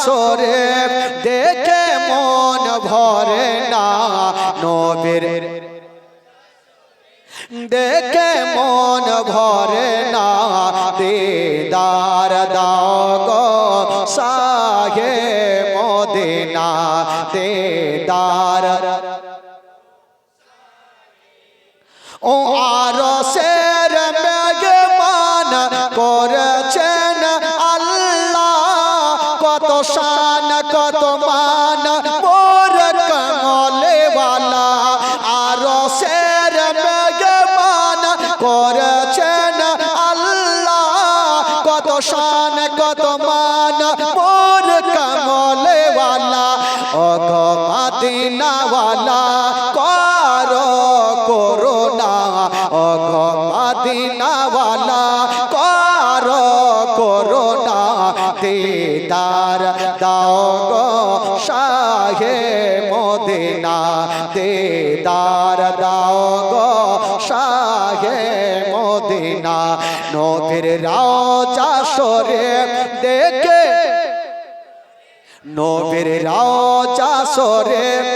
শরীফ দেখে মন ভরে না নবীর দেখে মন ভরে না দিদার দাও গো শাহে মদিনা দিদার ও আরশের মেহমান করেছেন আল্লাহ কত শান কত মান মোর কমলে ওয়ালা আরশের মেহমান করেছেন আল্লাহ কত শান কত মান মোর কমলে ওয়ালা ও গো মদিনা ওয়ালা করো করুণা ও গো মদিনা ওয়ালা করো করুণা দিদার দাও গো শাহে মদিনা দিদার দাও গো শাহে মদিনা নবীর রওজা শরীফ দেখে নবীর রওজা শরীফ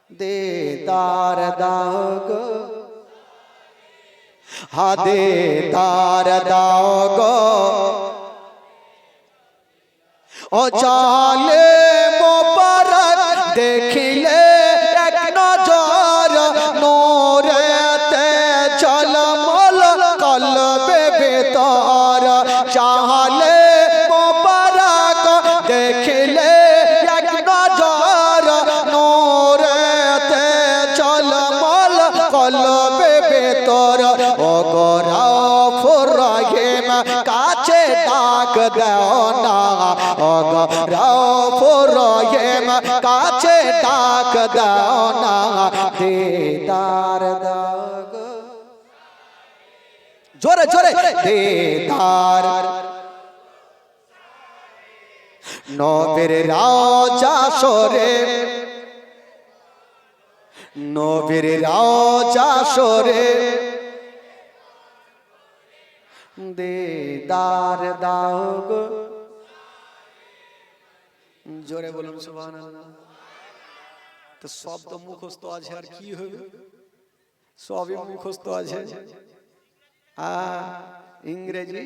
দিদার দাও গো হা দিদার দাও গো ও চালে মোবারক দেখিলে এক নজর নূরেতে ঝলমল কলবে ভিতর চালে মোবারক দেখিলে এক নজর নূরেতে ঝলমল কলবে ভিতর ও গো রাউফুর রহিম কাছে ডাক দাও না ও গো রাউফুর রহিম কাছে ডাক দাও না দিদার দাও গো জোরে জোরে দিদার নবীর রওজা শরীফ নবীর রওজা শরীফ দিদার দাও গো জোরে বলুন সুবহানাল্লাহ তো সব তো মুখস্থ আছে আর কি হবে সবই মুখস্থ আছে ইংরেজি